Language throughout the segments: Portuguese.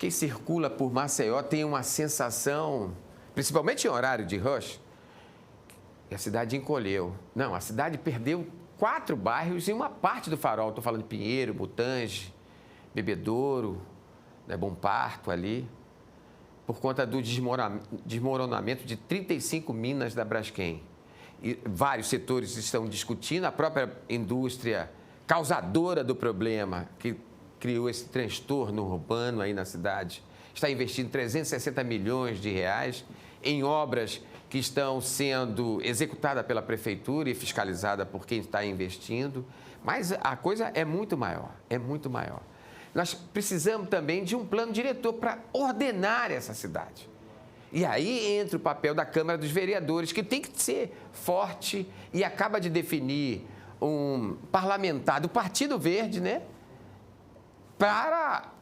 quem circula por Maceió tem uma sensação, principalmente em horário de rush, que a cidade encolheu. Não, a cidade perdeu 4 bairros e uma parte do Farol. Estou falando de Pinheiro, Butange, Bebedouro, né, Bom Parto ali, por conta do desmoronamento de 35 minas da Braskem. E vários setores estão discutindo, a própria indústria causadora do problema, que criou esse transtorno urbano aí na cidade, está investindo 360 milhões de reais em obras que estão sendo executadas pela prefeitura e fiscalizadas por quem está investindo. Mas a coisa é muito maior, é muito maior. Nós precisamos também de um plano diretor para ordenar essa cidade. E aí entra o papel da Câmara dos Vereadores, que tem que ser forte e acaba de definir um parlamentar do Partido Verde, né? Para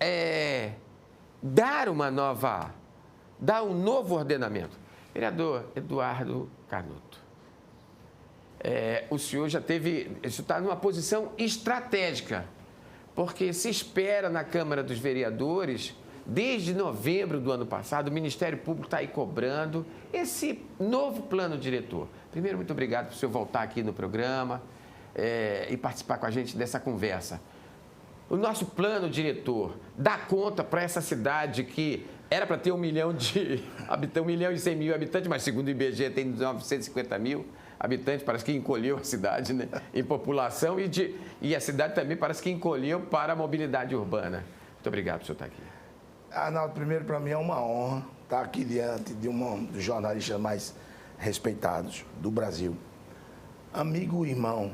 dar um novo ordenamento. Vereador Eduardo Canuto, o senhor já está numa posição estratégica, porque se espera na Câmara dos Vereadores, desde novembro do ano passado, o Ministério Público está aí cobrando esse novo plano diretor. Primeiro, muito obrigado por o senhor voltar aqui no programa e participar com a gente dessa conversa. O nosso plano diretor dá conta para essa cidade que era para ter 1 milhão de habitantes, 1 milhão e 100 mil habitantes, mas segundo o IBGE tem 950 mil habitantes, parece que encolheu a cidade, né, em população e a cidade também parece que encolheu para a mobilidade urbana. Muito obrigado por o senhor estar aqui. Arnaldo, primeiro para mim é uma honra estar aqui diante de um dos jornalistas mais respeitados do Brasil. Amigo e irmão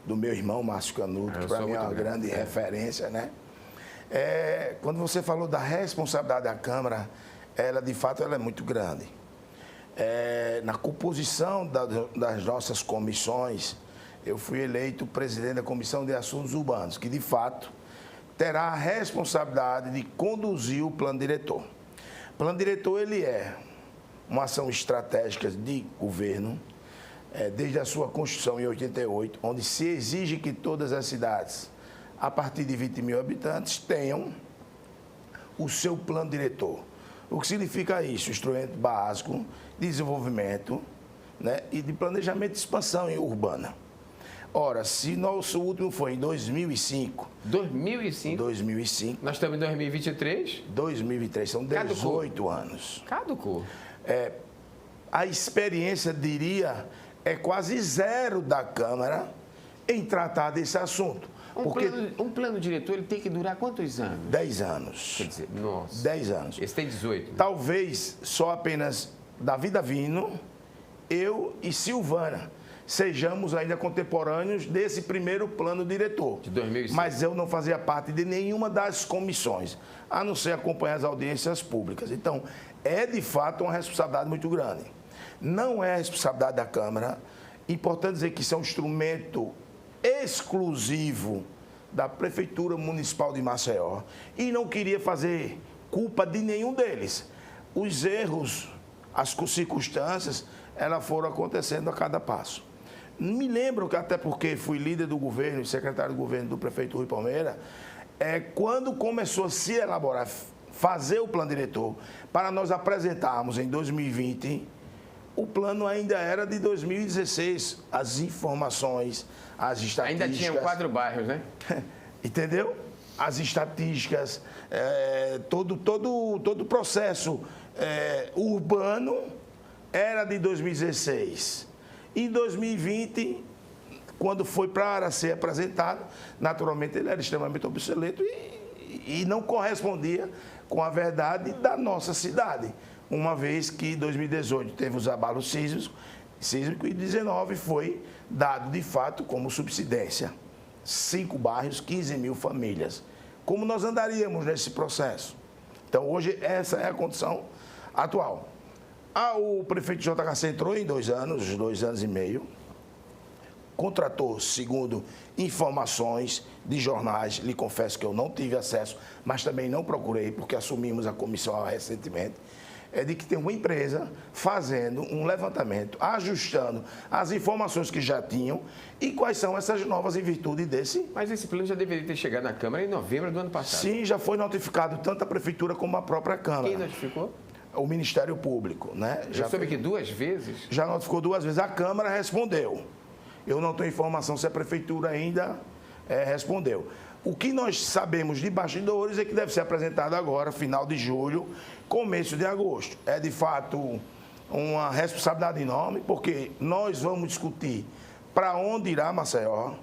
do meu irmão Márcio Canuto, que para mim é uma grande referência, né? Quando você falou da responsabilidade da Câmara, de fato ela é muito grande. Na composição das nossas comissões, eu fui eleito presidente da Comissão de Assuntos Urbanos, que de fato terá a responsabilidade de conduzir o plano diretor. O plano diretor ele é uma ação estratégica de governo, desde a sua construção em 88, onde se exige que todas as cidades, a partir de 20 mil habitantes, tenham o seu plano diretor. O que significa isso? Instrumento básico de desenvolvimento, né, e de planejamento de expansão urbana. Ora, se nosso último foi em 2005... 2005? 2005. Nós estamos em 2023? 2023, são 18 anos. Caducou. A experiência, diria, é quase zero da Câmara em tratar desse assunto. Um plano diretor ele tem que durar quantos anos? 10 anos. Quer dizer, nossa. 10 anos. Esse tem 18. Né? Talvez só apenas Davi Davino, eu e Silvana sejamos ainda contemporâneos desse primeiro plano diretor. De 2005. Mas eu não fazia parte de nenhuma das comissões, a não ser acompanhar as audiências públicas. Então, é de fato uma responsabilidade muito grande. Não é responsabilidade da Câmara. Importante dizer que isso é um instrumento exclusivo da Prefeitura Municipal de Maceió e não queria fazer culpa de nenhum deles. Os erros, as circunstâncias, elas foram acontecendo a cada passo. Me lembro que, até porque fui líder do governo e secretário do governo do prefeito Rui Palmeira, quando começou a se elaborar, fazer o plano diretor, para nós apresentarmos em 2020, o plano ainda era de 2016. As informações, as estatísticas... Ainda tinham 4 bairros, né? Entendeu? As estatísticas, todo o processo urbano era de 2016. Em 2020, quando foi para ser apresentado, naturalmente ele era extremamente obsoleto e não correspondia com a verdade da nossa cidade. Uma vez que em 2018 teve os abalos sísmicos e 2019 foi dado de fato como subsidência. 5 bairros, 15 mil famílias. Como nós andaríamos nesse processo? Então hoje essa é a condição atual. O prefeito JHC entrou em 2 anos e meio, contratou, segundo informações de jornais, lhe confesso que eu não tive acesso, mas também não procurei, porque assumimos a comissão recentemente, é de que tem uma empresa fazendo um levantamento, ajustando as informações que já tinham e quais são essas novas em virtude desse. Mas esse plano já deveria ter chegado na Câmara em novembro do ano passado. Sim, já foi notificado tanto a Prefeitura como a própria Câmara. Quem notificou? O Ministério Público, né? Já soube que 2 vezes? Já notificou 2 vezes. A Câmara respondeu. Eu não tenho informação se a Prefeitura ainda respondeu. O que nós sabemos de bastidores é que deve ser apresentado agora, final de julho, começo de agosto. É, de fato, uma responsabilidade enorme, porque nós vamos discutir para onde irá Maceió.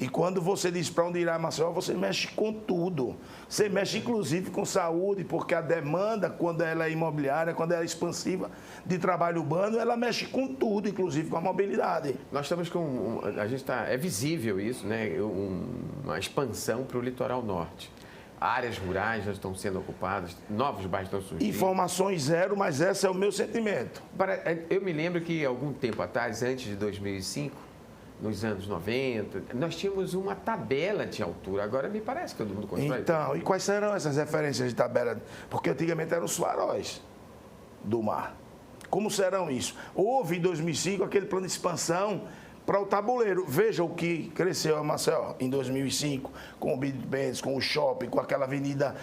E quando você diz para onde irá Maceió, você mexe com tudo. Você mexe, inclusive, com saúde, porque a demanda, quando ela é imobiliária, quando ela é expansiva de trabalho urbano, ela mexe com tudo, inclusive com a mobilidade. Nós estamos com... é visível isso, né? Uma expansão para o litoral norte. Áreas rurais já estão sendo ocupadas, novos bairros estão surgindo. Informações zero, mas esse é o meu sentimento. Eu me lembro que, algum tempo atrás, antes de 2005, nos anos 90, nós tínhamos uma tabela de altura. Agora me parece que todo mundo constrói. Então, e quais serão essas referências de tabela? Porque antigamente eram os faróis do mar. Como serão isso? Houve em 2005 aquele plano de expansão para o tabuleiro. Veja o que cresceu a Maceió em 2005, com o Bid-Benz, com o shopping, com aquela avenida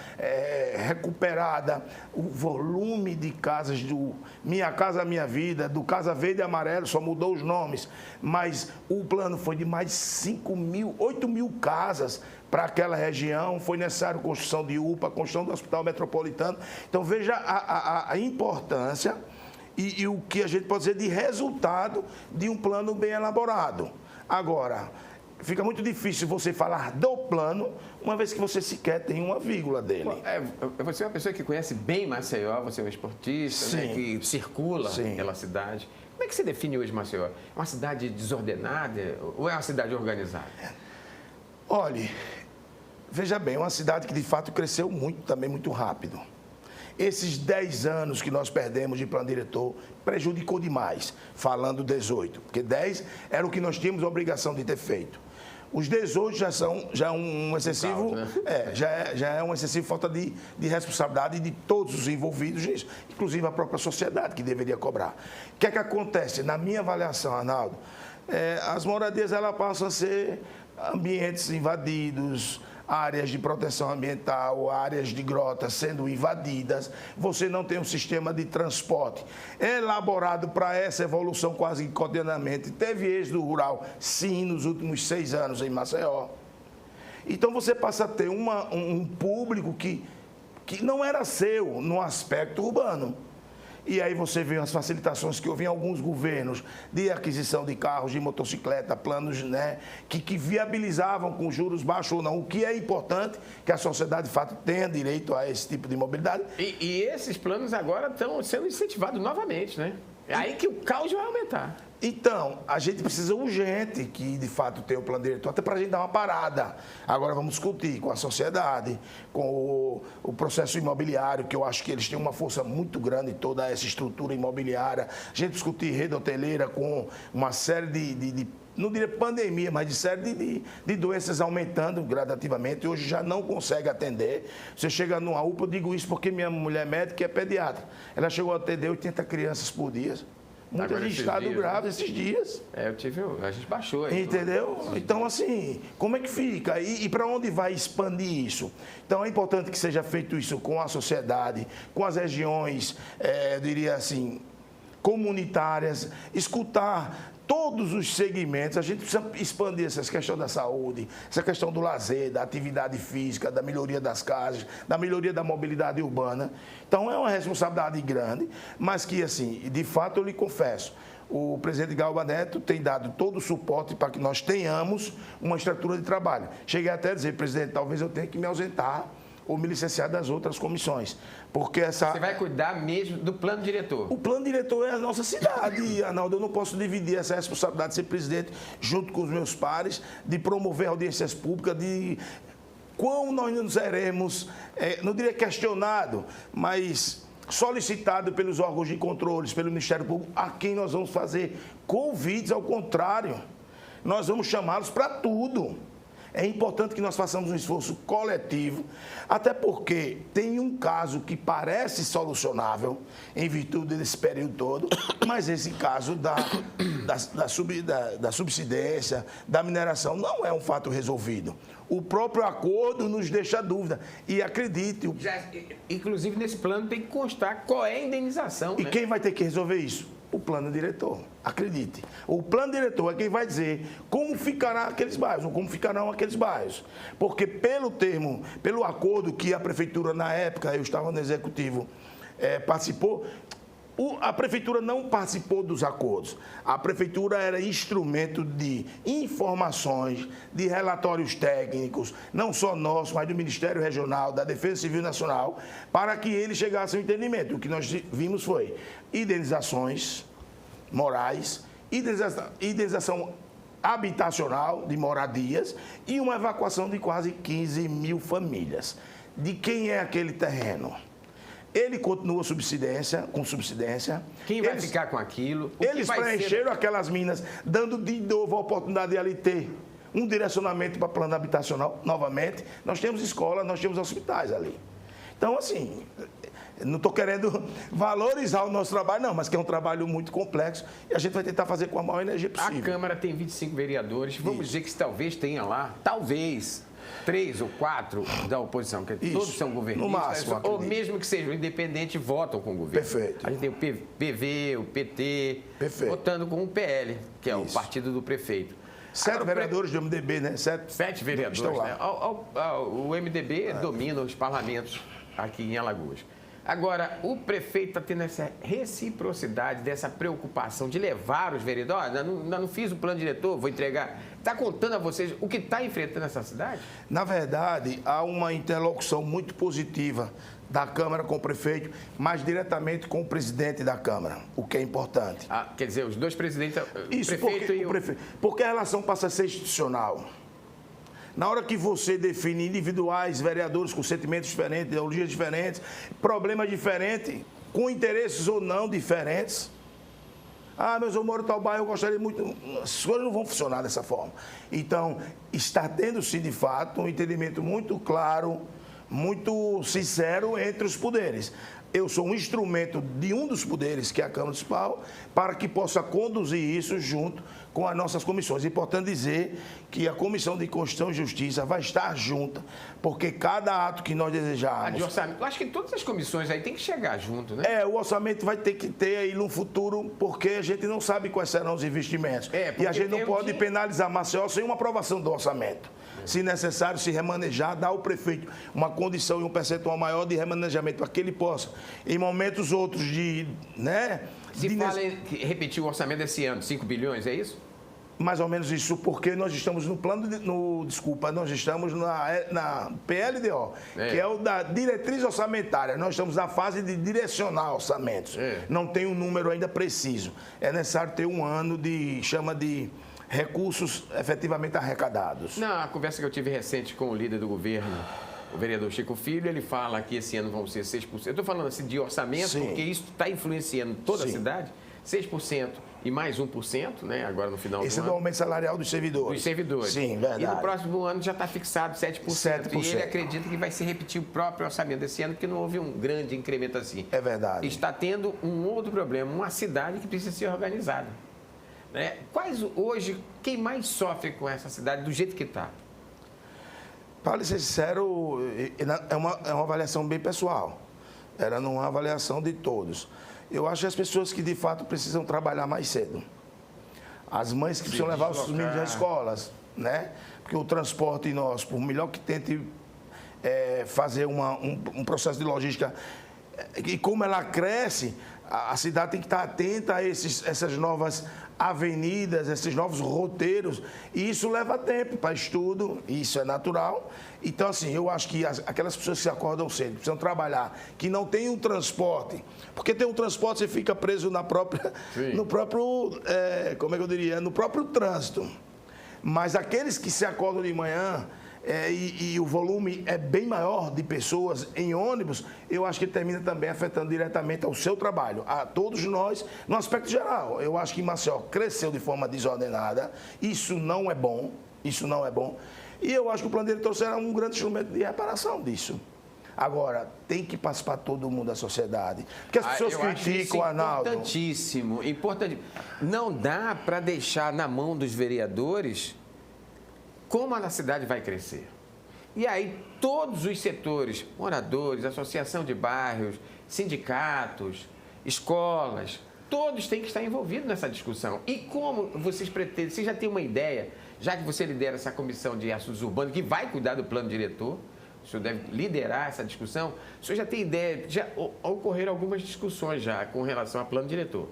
recuperada, o volume de casas do Minha Casa Minha Vida, do Casa Verde e Amarelo, só mudou os nomes, mas o plano foi de mais de 8.000 casas para aquela região. Foi necessário construção de UPA, construção do Hospital Metropolitano. Então veja a importância e o que a gente pode dizer de resultado de um plano bem elaborado. Agora, fica muito difícil você falar do plano, uma vez que você sequer tem uma vírgula dele. Você é uma pessoa que conhece bem Maceió, você é um esportista, né, que circula pela cidade. Como é que você define hoje Maceió? É uma cidade desordenada ou é uma cidade organizada? Olhe, veja bem, é uma cidade que de fato cresceu muito, também muito rápido. Esses 10 anos que nós perdemos de plano diretor prejudicou demais, falando 18, porque 10 era o que nós tínhamos a obrigação de ter feito. Os 18 já é um excessivo, já é um excessivo falta de responsabilidade de todos os envolvidos nisso, inclusive a própria sociedade que deveria cobrar. O que é que acontece? Na minha avaliação, Arnaldo, as moradias elas passam a ser ambientes invadidos, áreas de proteção ambiental, áreas de grotas sendo invadidas, você não tem um sistema de transporte elaborado para essa evolução quase cotidianamente. Teve êxodo rural, sim, nos últimos 6 anos em Maceió. Então você passa a ter um público que não era seu no aspecto urbano. E aí você vê as facilitações que houve em alguns governos de aquisição de carros, de motocicleta, planos, né, que viabilizavam com juros baixos ou não. O que é importante, que a sociedade, de fato, tenha direito a esse tipo de mobilidade. E esses planos agora estão sendo incentivados novamente, né? É aí que o caos vai aumentar. Então, a gente precisa urgente que, de fato, tenha o plano diretor, até para a gente dar uma parada. Agora vamos discutir com a sociedade, com o processo imobiliário, que eu acho que eles têm uma força muito grande, toda essa estrutura imobiliária. A gente discutir rede hoteleira com uma série de não diria pandemia, mas de série de doenças aumentando gradativamente. Hoje já não consegue atender. Você chega numa UPA, eu digo isso porque minha mulher médica é pediatra. Ela chegou a atender 80 crianças por dia. Muita gente estado grave esses dias. A gente baixou aí. Entendeu? Então, assim, como é que fica? E para onde vai expandir isso? Então, é importante que seja feito isso com a sociedade, com as regiões, eu diria assim, comunitárias, escutar todos os segmentos. A gente precisa expandir essa questão da saúde, essa questão do lazer, da atividade física, da melhoria das casas, da melhoria da mobilidade urbana. Então, é uma responsabilidade grande, mas que, assim, de fato, eu lhe confesso, o presidente Galba Neto tem dado todo o suporte para que nós tenhamos uma estrutura de trabalho. Cheguei até a dizer, presidente, talvez eu tenha que me ausentar ou me licenciar das outras comissões. Porque Você vai cuidar mesmo do plano diretor? O plano diretor é a nossa cidade, Arnaldo. Eu não posso dividir essa responsabilidade de ser presidente junto com os meus pares, de promover audiências públicas, de quão nós nos seremos, não diria questionado, mas solicitado pelos órgãos de controles, pelo Ministério Público, a quem nós vamos fazer convites. Ao contrário, nós vamos chamá-los para tudo. É importante que nós façamos um esforço coletivo, até porque tem um caso que parece solucionável em virtude desse período todo, mas esse caso da subsidência, da mineração, não é um fato resolvido. O próprio acordo nos deixa dúvida. E acredite... Inclusive, nesse plano tem que constar qual é a indenização. E quem vai ter que resolver isso? O plano diretor. Acredite. O plano diretor é quem vai dizer como ficará aqueles bairros, ou como ficarão aqueles bairros. Porque pelo acordo que a prefeitura, na época, eu estava no executivo, participou... A prefeitura não participou dos acordos. A prefeitura era instrumento de informações, de relatórios técnicos, não só nosso, mas do Ministério Regional, da Defesa Civil Nacional, para que eles chegassem ao entendimento. O que nós vimos foi indenizações morais, indenização habitacional de moradias e uma evacuação de quase 15 mil famílias. De quem é aquele terreno? Ele continua com subsidência. Quem vai ficar com aquilo? Eles preencheram aquelas minas, dando de novo a oportunidade de ali ter um direcionamento para plano habitacional. Novamente, nós temos escola, nós temos hospitais ali. Então, assim, não estou querendo valorizar o nosso trabalho, não, mas que é um trabalho muito complexo e a gente vai tentar fazer com a maior energia possível. A Câmara tem 25 vereadores. Vamos dizer que talvez tenha lá, talvez... 3 ou 4 da oposição, que todos são governistas, no máximo, ou mesmo que sejam independentes, votam com o governo. Perfeito. A gente tem o PV, o PT, votando com o PL, que é o partido do prefeito. 7 vereadores do MDB, né? 7 vereadores. Né? O MDB domina os parlamentos aqui em Alagoas. Agora, o prefeito está tendo essa reciprocidade, dessa preocupação de levar os vereadores. Ainda não fiz o plano diretor, vou entregar. Está contando a vocês o que está enfrentando essa cidade? Na verdade, há uma interlocução muito positiva da Câmara com o prefeito, mas diretamente com o presidente da Câmara, o que é importante. Quer dizer, os dois presidentes, Isso, porque a relação passa a ser institucional. Na hora que você define individuais, vereadores com sentimentos diferentes, ideologias diferentes, problemas diferentes, com interesses ou não diferentes. Mas eu moro em tal bairro, eu gostaria muito... As coisas não vão funcionar dessa forma. Então, está tendo-se, de fato, um entendimento muito claro, muito sincero entre os poderes. Eu sou um instrumento de um dos poderes, que é a Câmara Municipal, para que possa conduzir isso junto com as nossas comissões. É importante dizer que a Comissão de Constituição e Justiça vai estar junta, porque cada ato que nós desejarmos... de orçamento. Eu acho que todas as comissões aí tem que chegar junto, né? O orçamento vai ter que ter aí no futuro, porque a gente não sabe quais serão os investimentos. E a gente não pode penalizar Maceió sem uma aprovação do orçamento. Se necessário, se remanejar, dar ao prefeito uma condição e um percentual maior de remanejamento para que ele possa, em momentos outros de... fala em repetir o orçamento desse ano, 5 bilhões, é isso? Mais ou menos isso, porque nós estamos no plano, nós estamos na PLDO, que é o da diretriz orçamentária. Nós estamos na fase de direcionar orçamentos. Não tem um número ainda preciso. É necessário ter um ano de recursos efetivamente arrecadados. Na conversa que eu tive recente com o líder do governo, o vereador Chico Filho, ele fala que esse ano vão ser 6%. Eu estou falando assim de orçamento, porque isso está influenciando toda a cidade. 6% e mais 1%, né? Agora no final do ano. Esse é do aumento salarial dos servidores. Dos servidores. Sim, verdade. E no próximo ano já está fixado 7%. E ele acredita que vai se repetir o próprio orçamento desse ano, porque não houve um grande incremento assim. É verdade. Está tendo um outro problema, uma cidade que precisa ser organizada. Quem mais sofre com essa cidade do jeito que está? Para ser sincero, é uma avaliação bem pessoal. Era não uma avaliação de todos. Eu acho que as pessoas que de fato precisam trabalhar mais cedo. As mães que precisam levar os meninos às escolas, né? Porque o transporte nosso, por melhor que tente fazer um processo de logística, e como ela cresce, a cidade tem que estar atenta a essas novas avenidas, esses novos roteiros, e isso leva tempo para estudo, isso é natural. Então, assim, eu acho que aquelas pessoas que se acordam cedo, precisam trabalhar, que não tem um transporte, porque tem um transporte, você fica preso no próprio, como é que eu diria, no próprio trânsito. Mas aqueles que se acordam de manhã, e o volume é bem maior de pessoas em ônibus, eu acho que termina também afetando diretamente ao seu trabalho, a todos nós, no aspecto geral. Eu acho que Maceió cresceu de forma desordenada, isso não é bom, E eu acho que o plano diretor será um grande instrumento de reparação disso. Agora, tem que participar todo mundo da sociedade. Porque as pessoas criticam, Arnaldo. Importantíssimo, importante. Não dá para deixar na mão dos vereadores como a cidade vai crescer. E aí, todos os setores, moradores, associação de bairros, sindicatos, escolas, todos têm que estar envolvidos nessa discussão. E como vocês pretendem, você já tem uma ideia, já que você lidera essa comissão de assuntos urbanos, que vai cuidar do plano diretor, o senhor deve liderar essa discussão, o senhor já tem ideia, já ocorreram algumas discussões já com relação ao plano diretor.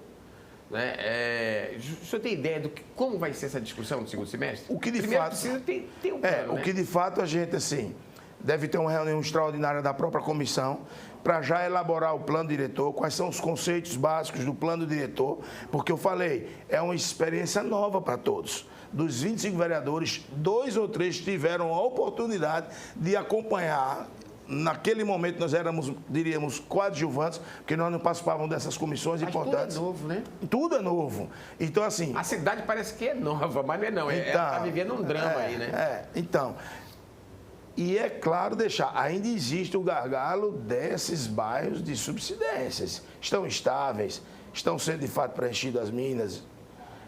Né? O senhor tem ideia de como vai ser essa discussão no segundo semestre? O que de Primeiro fato precisa ter um plano, o que de fato a gente, assim, deve ter uma reunião extraordinária da própria comissão para já elaborar o plano diretor, quais são os conceitos básicos do plano diretor, porque eu falei, é uma experiência nova para todos. Dos 25 vereadores, 2 ou 3 tiveram a oportunidade de acompanhar. Naquele momento nós éramos, diríamos, coadjuvantes, porque nós não participávamos dessas comissões importantes. Tudo é novo, né? Tudo é novo. Então, assim... A cidade parece que é nova, mas não é não. Ela está vivendo um drama aí, né? Então... E é claro deixar, ainda existe o gargalo desses bairros de subsidências. Estão estáveis, estão sendo de fato preenchidas as minas.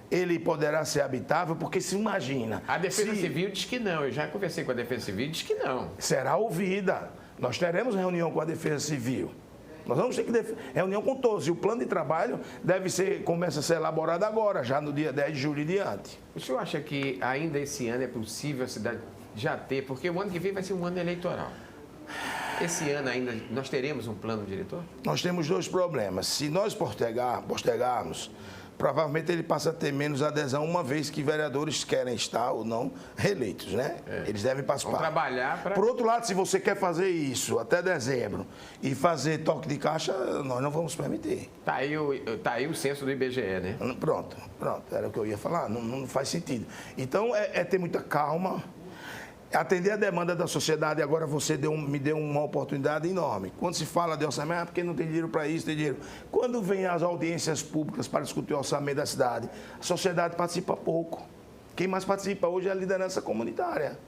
Ele poderá ser habitável, porque se imagina... A Defesa Civil diz que não. Eu já conversei com a Defesa Civil e diz que não. Será ouvida. Nós teremos reunião com a Defesa Civil. Nós vamos ter que reunião com todos. E o plano de trabalho começa a ser elaborado agora, já no dia 10 de julho e diante. O senhor acha que ainda esse ano é possível a cidade já ter? Porque o ano que vem vai ser um ano eleitoral. Esse ano ainda nós teremos um plano diretor? Nós temos 2 problemas. Se nós postergarmos, provavelmente ele passa a ter menos adesão, uma vez que vereadores querem estar ou não reeleitos, né? Eles devem participar. Vamos trabalhar para... Por outro lado, se você quer fazer isso até dezembro e fazer toque de caixa, nós não vamos permitir. Tá aí o censo do IBGE, né? Pronto. Era o que eu ia falar. Não faz sentido. Então, é ter muita calma. Atender a demanda da sociedade, agora você me deu uma oportunidade enorme. Quando se fala de orçamento, porque não tem dinheiro para isso, tem dinheiro. Quando vem as audiências públicas para discutir o orçamento da cidade, a sociedade participa pouco. Quem mais participa hoje é a liderança comunitária.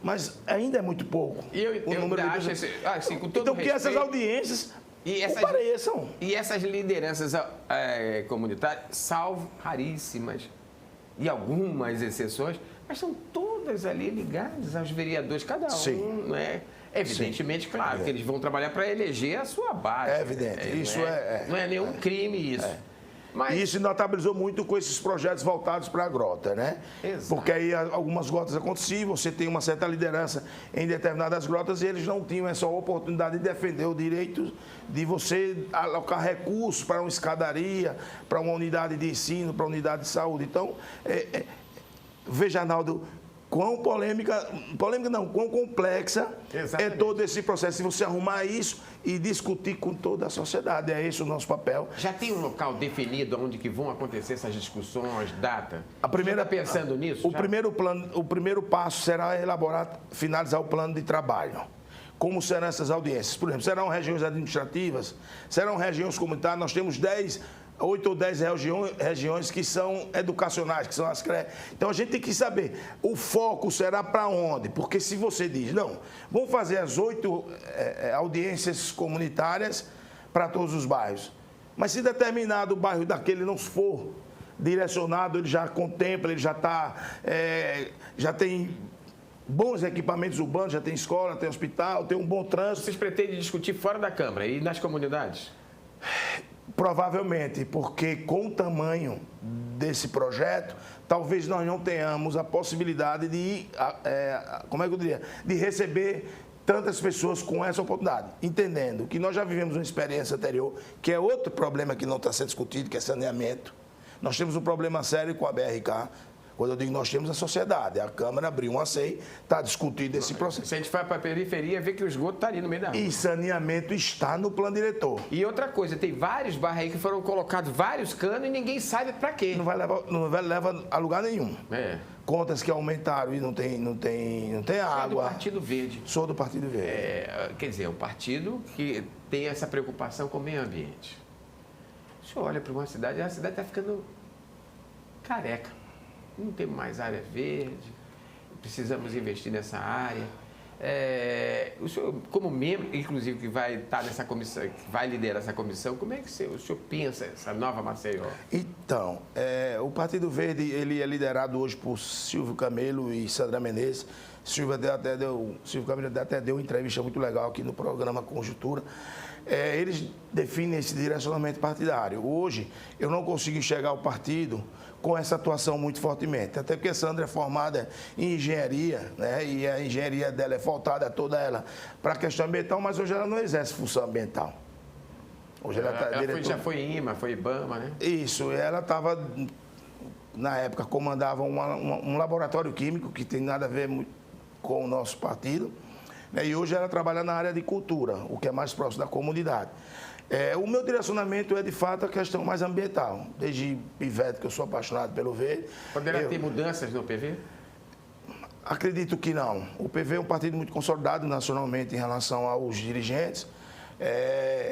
Mas ainda é muito pouco. E eu acho assim, com todo então, respeito, que essas audiências compareçam. E essas lideranças comunitárias, salvo raríssimas e algumas exceções, mas são todas ali ligadas aos vereadores, cada um, né? Evidentemente, claro, que eles vão trabalhar para eleger a sua base. É evidente. Não é nenhum crime isso. Mas... E isso notabilizou muito com esses projetos voltados para a grota, né? Exato. Porque aí algumas grotas aconteciam, você tem uma certa liderança em determinadas grotas e eles não tinham essa oportunidade de defender o direito de você alocar recursos para uma escadaria, para uma unidade de ensino, para uma unidade de saúde. Então, veja, Arnaldo, quão quão complexa é todo esse processo. Se você arrumar isso e discutir com toda a sociedade, é esse o nosso papel. Já tem um local definido onde que vão acontecer essas discussões, data? A primeira, você está pensando nisso? O primeiro passo será finalizar o plano de trabalho. Como serão essas audiências? Por exemplo, serão regiões administrativas, serão regiões comunitárias, nós temos 8 ou 10 regiões que são educacionais, que são as CRE. Então, a gente tem que saber, o foco será para onde? Porque se você diz, não, vamos fazer as 8 audiências comunitárias para todos os bairros. Mas se determinado bairro daquele não for direcionado, ele já contempla, ele já tem bons equipamentos urbanos, já tem escola, tem hospital, tem um bom trânsito. Vocês pretendem discutir fora da Câmara e nas comunidades? Provavelmente, porque com o tamanho desse projeto, talvez nós não tenhamos a possibilidade de receber tantas pessoas com essa oportunidade. Entendendo que nós já vivemos uma experiência anterior, que é outro problema que não está sendo discutido, que é saneamento. Nós temos um problema sério com a BRK. Quando eu digo nós temos a sociedade, a Câmara abriu uma SEI, está discutindo esse processo. Se a gente vai para a periferia, vê que o esgoto está ali no meio da rua. E saneamento está no plano diretor. E outra coisa, tem vários bairros aí que foram colocados vários canos e ninguém sabe para quê. Não vai levar a lugar nenhum. Contas que aumentaram e não tem água. Sou do Partido Verde. Sou do Partido Verde. Quer dizer, um partido que tem essa preocupação com o meio ambiente. O senhor olha para uma cidade, a cidade está ficando careca. Não tem mais área verde. precisamos investir nessa área. O senhor, como membro, inclusive, que vai estar nessa comissão, que vai liderar essa comissão, como é que o senhor pensa essa nova Maceió? Então, o Partido Verde ele é liderado hoje por Silvio Camelo e Sandra Menezes. Silvio Camelo até deu uma entrevista muito legal aqui no programa Conjuntura. Eles definem esse direcionamento partidário. Hoje, eu não consigo enxergar o partido com essa atuação muito fortemente. Até porque a Sandra é formada em engenharia, né? E a engenharia dela é voltada toda ela para a questão ambiental, mas hoje ela não exerce função ambiental. Hoje ela já foi IMA, foi IBAMA, né? Isso, ela estava, na época, comandava um laboratório químico que tem nada a ver com o nosso partido. E hoje ela trabalha na área de cultura, o que é mais próximo da comunidade. O meu direcionamento é, de fato, a questão mais ambiental. Desde pivete, que eu sou apaixonado pelo verde. Poderá ter mudanças no PV? Acredito que não. O PV é um partido muito consolidado nacionalmente em relação aos dirigentes.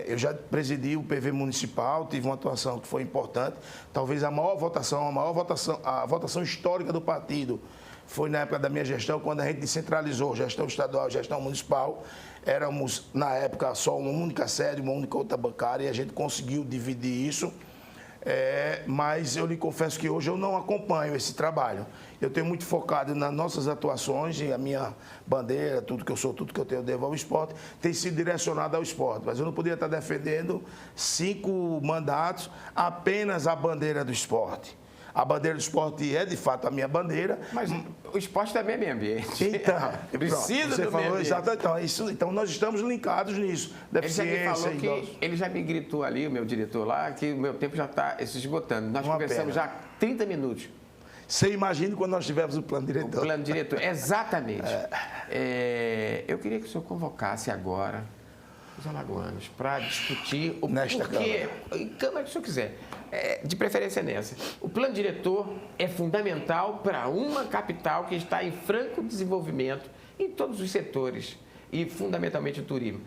Eu já presidi o PV municipal, tive uma atuação que foi importante. Talvez a votação histórica do partido foi na época da minha gestão, quando a gente descentralizou gestão estadual e gestão municipal. Éramos, na época, só uma única sede, uma única conta bancária, e a gente conseguiu dividir isso. Mas eu lhe confesso que hoje eu não acompanho esse trabalho. Eu tenho muito focado nas nossas atuações, e a minha bandeira, tudo que eu sou, tudo que eu tenho, eu devo ao esporte, tem sido direcionado ao esporte. Mas eu não podia estar defendendo 5 mandatos apenas a bandeira do esporte. A bandeira do esporte é, de fato, a minha bandeira. Mas o esporte também é meio ambiente. Então, precisa do meio ambiente. Exatamente. Então, nós estamos linkados nisso. Ele já me gritou ali, o meu diretor lá, que o meu tempo já está se esgotando. Nós conversamos já 30 minutos. Você imagina quando nós tivemos o plano diretor. O plano diretor, exatamente. Eu queria que o senhor convocasse agora os alagoanos para discutir o nesta porquê, em Câmara que o senhor quiser, de preferência nessa. O plano diretor é fundamental para uma capital que está em franco desenvolvimento em todos os setores e fundamentalmente o turismo.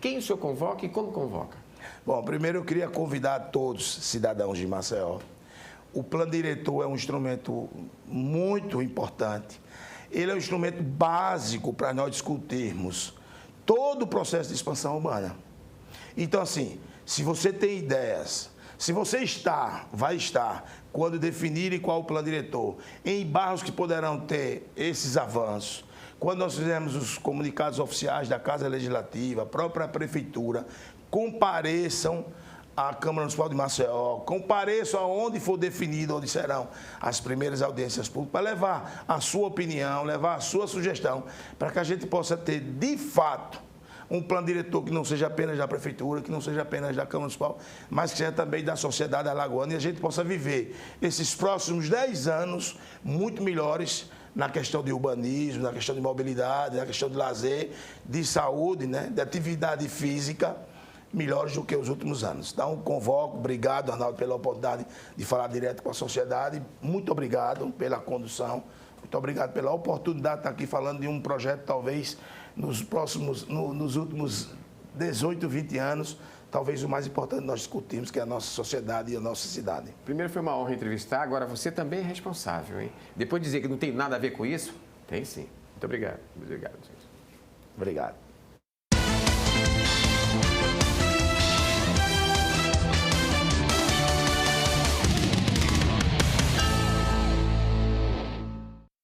Quem o senhor convoca e como convoca? Bom, primeiro eu queria convidar todos, cidadãos de Maceió. O plano diretor é um instrumento muito importante. Ele é um instrumento básico para nós discutirmos todo o processo de expansão urbana. Então, assim, se você tem ideias, se você vai estar, quando definirem qual o plano diretor, em bairros que poderão ter esses avanços, quando nós fizermos os comunicados oficiais da Casa Legislativa, a própria Prefeitura, compareçam à Câmara Municipal de Maceió, compareçam aonde for definido, onde serão as primeiras audiências públicas, para levar a sua opinião, levar a sua sugestão, para que a gente possa ter, de fato, um plano diretor que não seja apenas da Prefeitura, que não seja apenas da Câmara Municipal, mas que seja também da sociedade alagoana, e a gente possa viver esses próximos 10 anos muito melhores na questão de urbanismo, na questão de mobilidade, na questão de lazer, de saúde, né, de atividade física, melhores do que os últimos anos. Então, convoco, obrigado, Arnaldo, pela oportunidade de falar direto com a sociedade. Muito obrigado pela condução, muito obrigado pela oportunidade de estar aqui falando de um projeto, talvez, nos últimos 18, 20 anos, talvez o mais importante nós discutimos, que é a nossa sociedade e a nossa cidade. Primeiro foi uma honra entrevistar, agora você também é responsável, hein? Depois de dizer que não tem nada a ver com isso, tem sim. Muito obrigado. Muito obrigado, gente. Obrigado.